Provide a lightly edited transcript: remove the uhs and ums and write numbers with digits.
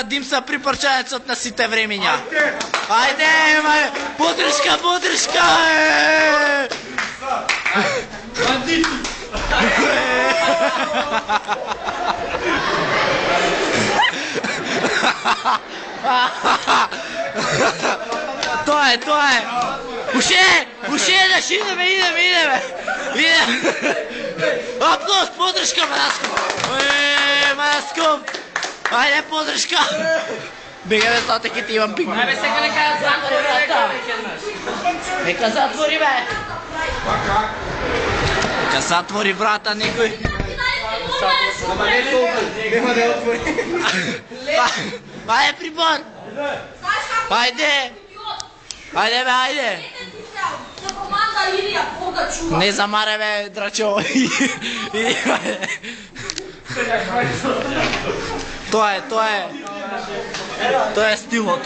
Димса припорчаецот на сите времиња. Ајде, подршка, подршка! Тоа е. Уште еднаш, идеме. Аплауз, подршка, Манасков. Ајде, подршка. Бега, стате, ке ти имам пингвин. Ајде, сега нека затвори врата. Нека затвори, бе. Нека затвори врата, некој. Нема да отвори. Ајде, прибор. Ајде, бе. Не замаре, бе, драчо. Тоа е стилот.